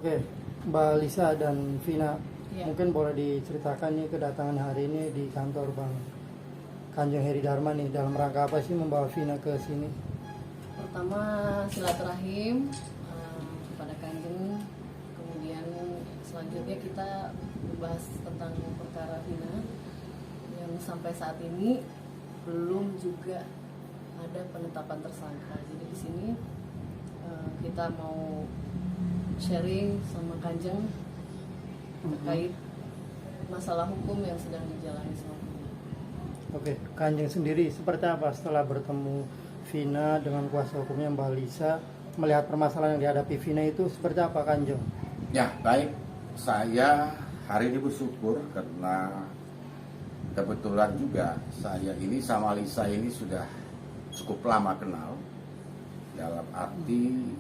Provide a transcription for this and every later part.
Oke, Mbak Lisa dan Vina, Ya. mungkin boleh diceritakan nih kedatangan hari ini di kantor Bang Kanjeng Heri Dharma nih, dalam rangka apa sih membawa Vina ke sini? Pertama silaturahim kepada Kanjeng, kemudian selanjutnya kita membahas tentang perkara Vina yang sampai saat ini belum juga ada penetapan tersangka. Jadi di sini kita mau sharing sama Kanjeng terkait masalah hukum yang sedang dijalani sama Vina. Oke, Kanjeng sendiri seperti apa setelah bertemu Vina dengan kuasa hukumnya Mbak Lisa, melihat permasalahan yang dihadapi Vina itu seperti apa Kanjeng? Ya, baik. Saya hari ini bersyukur karena kebetulan juga saya ini sama Lisa ini sudah cukup lama kenal. Dalam arti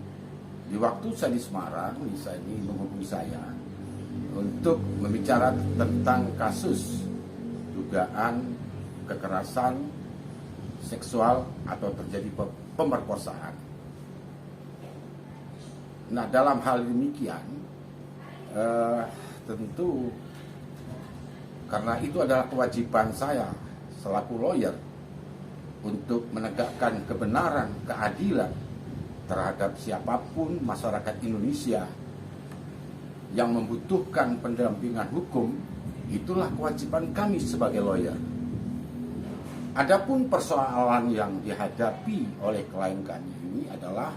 di waktu saya di Semarang, Lisa ini menghubungi saya untuk membicarakan tentang kasus dugaan kekerasan seksual atau terjadi pemerkosaan. Nah, dalam hal demikian tentu karena itu adalah kewajiban saya selaku lawyer untuk menegakkan kebenaran, keadilan terhadap siapapun masyarakat Indonesia yang membutuhkan pendampingan hukum. Itulah kewajiban kami sebagai lawyer. Adapun persoalan yang dihadapi oleh klien kami ini adalah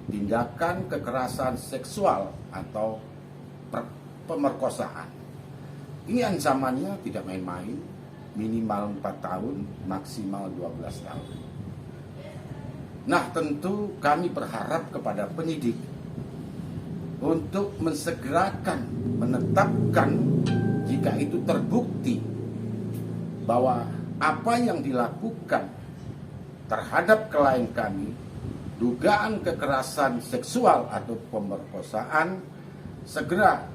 tindakan kekerasan seksual atau pemerkosaan. Ini ancamannya tidak main-main, minimal 4 tahun, maksimal 12 tahun. Nah, tentu kami berharap kepada penyidik untuk mensegerakan, menetapkan jika itu terbukti bahwa apa yang dilakukan terhadap klien kami, dugaan kekerasan seksual atau pemerkosaan, segera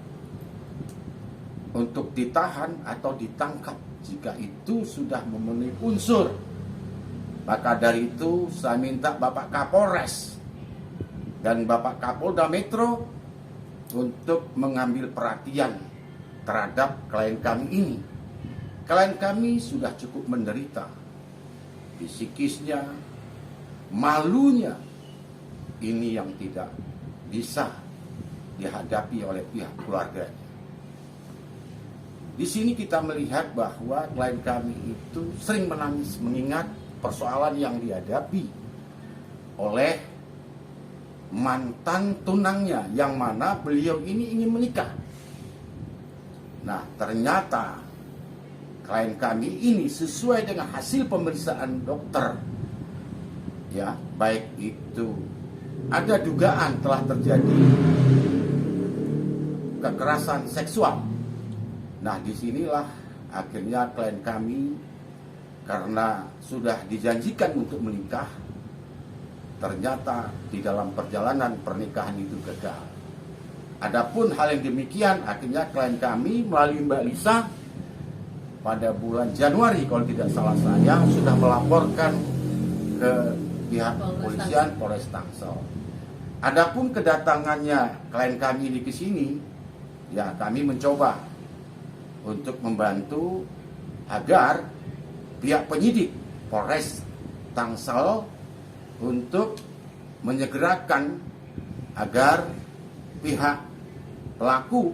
untuk ditahan atau ditangkap jika itu sudah memenuhi unsur. Maka dari itu saya minta Bapak Kapolres dan Bapak Kapolda Metro untuk mengambil perhatian terhadap klien kami ini. Klien kami sudah cukup menderita, psikisnya, malunya, ini yang tidak bisa dihadapi oleh pihak keluarganya. Di sini kita melihat bahwa klien kami itu sering menangis mengingat persoalan yang dihadapi oleh mantan tunangnya yang mana beliau ini ingin menikah. Nah, ternyata klien kami ini sesuai dengan hasil pemeriksaan dokter, ya, baik itu ada dugaan telah terjadi kekerasan seksual. Nah, disinilah akhirnya klien kami karena sudah dijanjikan untuk menikah, ternyata di dalam perjalanan pernikahan itu gagal. Adapun hal yang demikian, akhirnya klien kami melalui Mbak Lisa pada bulan Januari kalau tidak salah saya sudah melaporkan ke pihak kepolisian Polres Tangsel. Adapun kedatangannya klien kami ini ke sini, ya kami mencoba untuk membantu agar pihak penyidik Polres Tangsel untuk menyegerakan agar pihak pelaku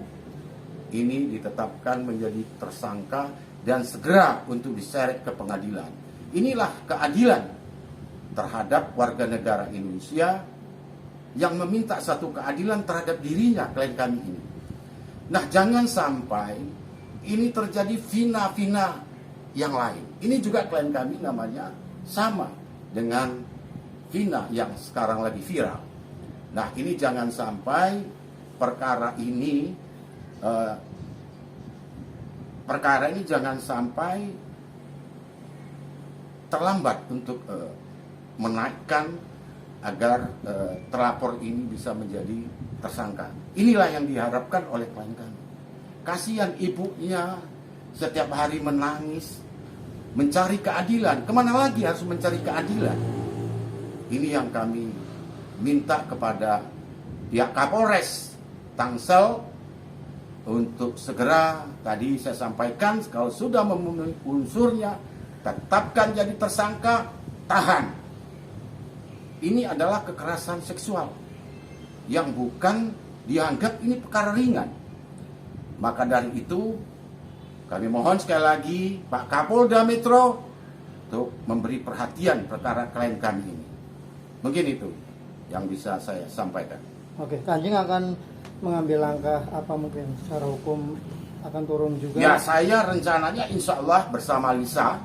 ini ditetapkan menjadi tersangka dan segera untuk diseret ke pengadilan. Inilah keadilan terhadap warga negara Indonesia yang meminta satu keadilan terhadap dirinya, klien kami ini. Nah, jangan sampai ini terjadi Vina-Vina yang lain. Ini juga klien kami namanya sama dengan Vina yang sekarang lagi viral. Nah, ini jangan sampai perkara ini jangan sampai terlambat untuk menaikkan agar terlapor ini bisa menjadi tersangka. Inilah yang diharapkan oleh klien kami. Kasihan ibunya setiap hari menangis, mencari keadilan. Kemana lagi harus mencari keadilan? Ini yang kami minta kepada pihak Kapolres Tangsel untuk segera, tadi saya sampaikan, kalau sudah memenuhi unsurnya, tetapkan jadi tersangka, tahan. Ini adalah kekerasan seksual yang bukan dianggap ini perkara ringan. Maka dari itu kami mohon sekali lagi Pak Kapolda Metro untuk memberi perhatian perkara klien kami ini. Mungkin itu yang bisa saya sampaikan. Oke, Kanjeng akan mengambil langkah apa mungkin secara hukum akan turun juga? Ya, saya rencananya insya Allah bersama Lisa,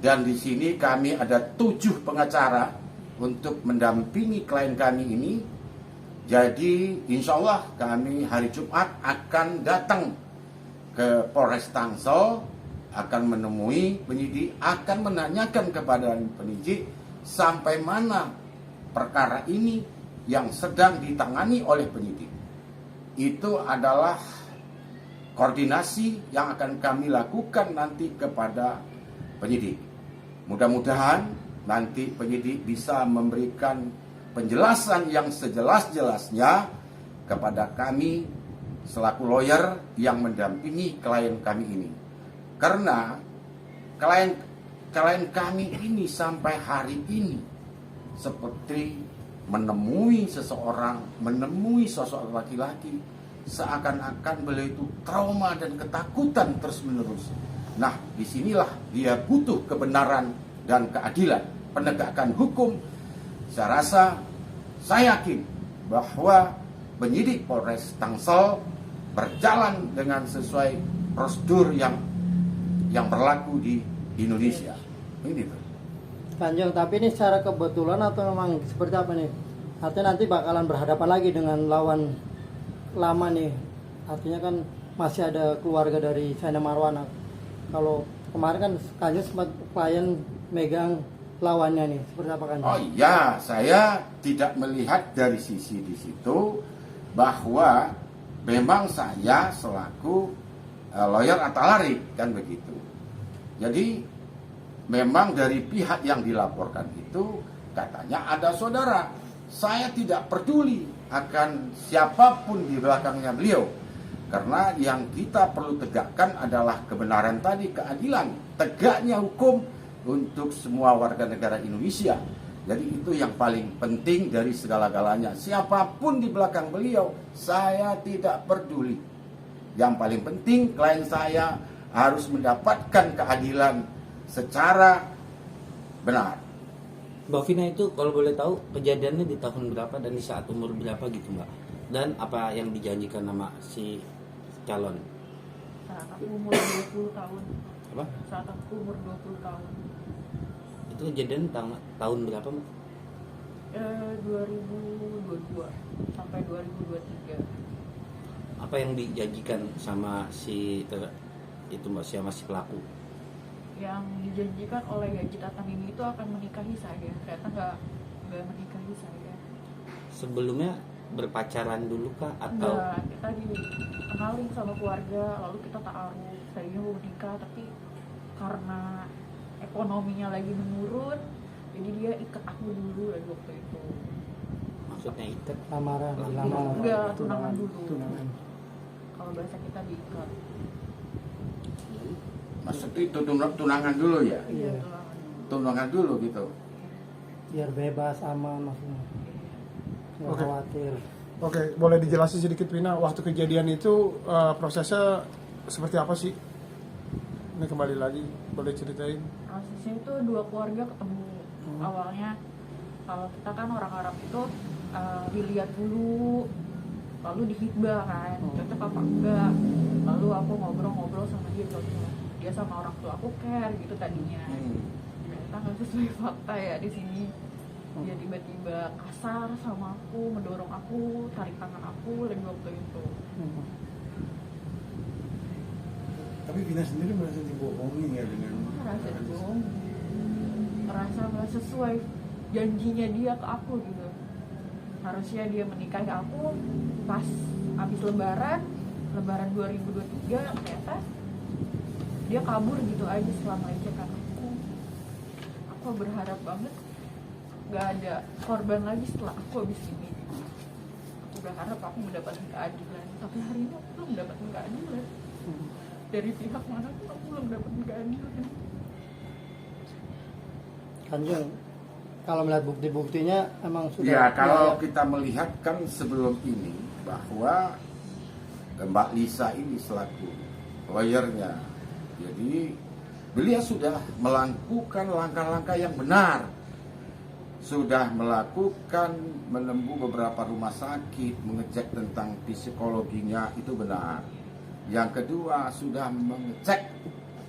dan di sini kami ada 7 pengacara untuk mendampingi klien kami ini. Jadi insya Allah kami hari Jumat akan datang ke Polres Tangsel, akan menemui penyidik, akan menanyakan kepada penyidik sampai mana perkara ini yang sedang ditangani oleh penyidik. Itu adalah koordinasi yang akan kami lakukan nanti kepada penyidik. Mudah-mudahan nanti penyidik bisa memberikan penjelasan yang sejelas-jelasnya kepada kami selaku lawyer yang mendampingi klien kami ini. Karena klien kami ini sampai hari ini seperti menemui seseorang, menemui sosok laki-laki, seakan-akan beliau itu trauma dan ketakutan terus-menerus. Nah, disinilah dia butuh kebenaran dan keadilan, penegakan hukum. Saya rasa, saya yakin bahwa penyidik Polres Tangsel berjalan dengan sesuai prosedur yang berlaku di Indonesia. Ini tuh. Kanjeng, tapi ini secara kebetulan atau memang seperti apa nih? Artinya nanti bakalan berhadapan lagi dengan lawan lama nih. Artinya kan masih ada keluarga dari Shaina Marwana. Kalau kemarin kan Kanjeng sempat klien megang lawannya nih, seperti apa Kanjeng? Oh iya, saya tidak melihat dari sisi di situ bahwa memang saya selaku lawyer atau lari kan begitu. Jadi memang dari pihak yang dilaporkan itu katanya ada saudara. Saya tidak peduli akan siapapun di belakangnya beliau. Karena yang kita perlu tegakkan adalah kebenaran tadi, keadilan, tegaknya hukum untuk semua warga negara Indonesia. Jadi itu yang paling penting dari segala-galanya. Siapapun di belakang beliau, saya tidak peduli. Yang paling penting klien saya harus mendapatkan keadilan secara benar. Mbak Vina itu kalau boleh tahu kejadiannya di tahun berapa dan di saat umur berapa gitu Mbak? Dan apa yang dijanjikan sama si calon? Saat aku umur 20 tahun. Apa? Saat aku umur 20 tahun. Itu kejadian tahun berapa Mbak? 2022 sampai 2023. Apa yang dijanjikan sama itu Mbak, sama si pelaku? Yang dijanjikan oleh Gaji Tatang ini itu akan menikahi saya. Ternyata nggak menikahi saya. Sebelumnya berpacaran dulu kah atau? Enggak, kita dikenalin sama keluarga, lalu kita ta'aruf. Tadinya mau menikah, tapi karena ekonominya lagi menurun, jadi dia ikat aku dulu lagi waktu itu. Maksudnya ikat? Lamaran. Enggak, tunangan dulu. Tunangan. Kalau bahasa kita diikat. Maksud itu tunangan dulu ya? Iya. Tunangan dulu. Tunangan dulu gitu. Biar bebas, aman maksudnya. Nggak Oke. khawatir. Oke, boleh dijelasin sedikit Vina, waktu kejadian itu prosesnya seperti apa sih? Ini kembali lagi, boleh ceritain? Prosesnya itu dua keluarga ketemu. Awalnya kalau kita kan orang Arab itu dilihat dulu, lalu dihitbah kan, cocok apa enggak. Lalu aku ngobrol-ngobrol sama dia, cocok. Dia sama orang tua aku care gitu tadinya. Ternyata nggak sesuai fakta ya di sini. Dia tiba-tiba kasar sama aku, mendorong aku, tarik tangan aku lagi waktu itu. Tapi Vina sendiri merasa dibohongi ya dengan Merasa dibohong, merasa nggak sesuai janjinya dia ke aku gitu. Harusnya dia menikahi aku pas habis lebaran 2023, ternyata dia kabur gitu aja setelah melecehkan aku. Aku berharap banget gak ada korban lagi setelah aku habis ini. Aku berharap aku mendapatkan keadilan, tapi hari ini aku belum mendapatkan keadilan. Dari pihak mana pun aku belum mendapatkan keadilan. Kanjeng, kalau melihat bukti-buktinya emang sudah Ya, kalau kita melihat kan sebelum ini bahwa Mbak Lisa ini selaku lawyernya, jadi beliau sudah melakukan langkah-langkah yang benar, sudah melakukan menempuh beberapa rumah sakit, mengecek tentang psikologinya, itu benar. Yang kedua, sudah mengecek,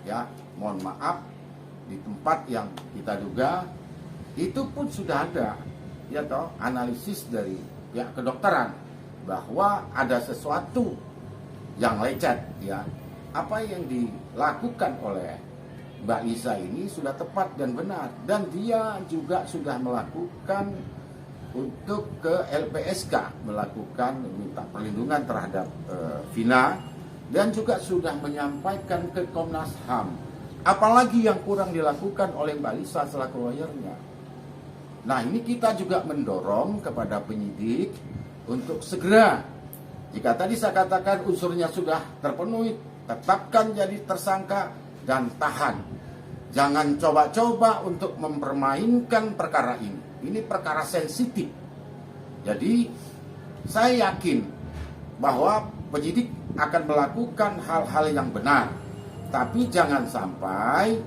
ya, mohon maaf, di tempat yang kita duga itu pun sudah ada, ya toh, analisis dari pihak kedokteran bahwa ada sesuatu yang lecet, ya. Apa yang dilakukan oleh Mbak Lisa ini sudah tepat dan benar, dan dia juga sudah melakukan untuk ke LPSK, melakukan minta perlindungan terhadap Vina, dan juga sudah menyampaikan ke Komnas HAM. Apalagi yang kurang dilakukan oleh Mbak Lisa selaku lawyernya. Nah, ini kita juga mendorong kepada penyidik untuk segera, jika tadi saya katakan unsurnya sudah terpenuhi, tetapkan jadi tersangka dan tahan. Jangan coba-coba untuk mempermainkan perkara ini. Ini perkara sensitif. Jadi saya yakin bahwa penyidik akan melakukan hal-hal yang benar. Tapi jangan sampai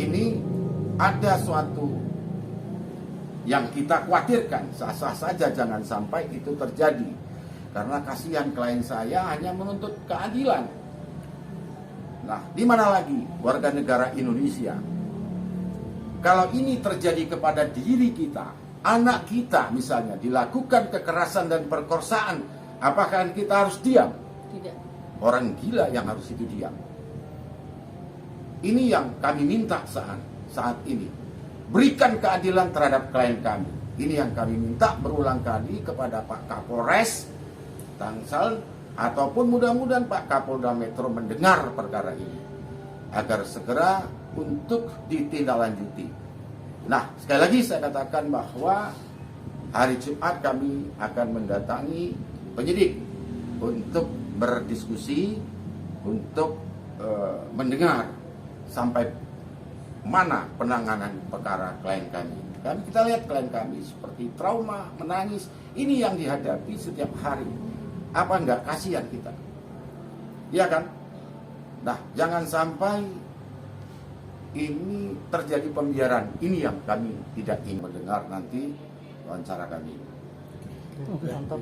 ini ada suatu yang kita khawatirkan. Sah-sah saja jangan sampai itu terjadi. Karena kasihan klien saya hanya menuntut keadilan. Nah, di mana lagi warga negara Indonesia? Kalau ini terjadi kepada diri kita, anak kita misalnya dilakukan kekerasan dan perkosaan, apakah kita harus diam? Tidak. Orang gila yang harus itu diam. Ini yang kami minta saat ini. Berikan keadilan terhadap klien kami. Ini yang kami minta berulang kali kepada Pak Kapolres Tangsel, ataupun mudah-mudahan Pak Kapolda Metro mendengar perkara ini agar segera untuk ditindaklanjuti. Nah, sekali lagi saya katakan bahwa hari Jumat kami akan mendatangi penyidik untuk berdiskusi, untuk mendengar sampai mana penanganan perkara klien kami. Dan kita lihat klien kami seperti trauma, menangis. Ini yang dihadapi setiap hari. Apa enggak kasihan kita? Iya kan? Nah, jangan sampai ini terjadi pembiaran. Ini yang kami tidak ingin mendengar nanti wawancara kami. Mantap.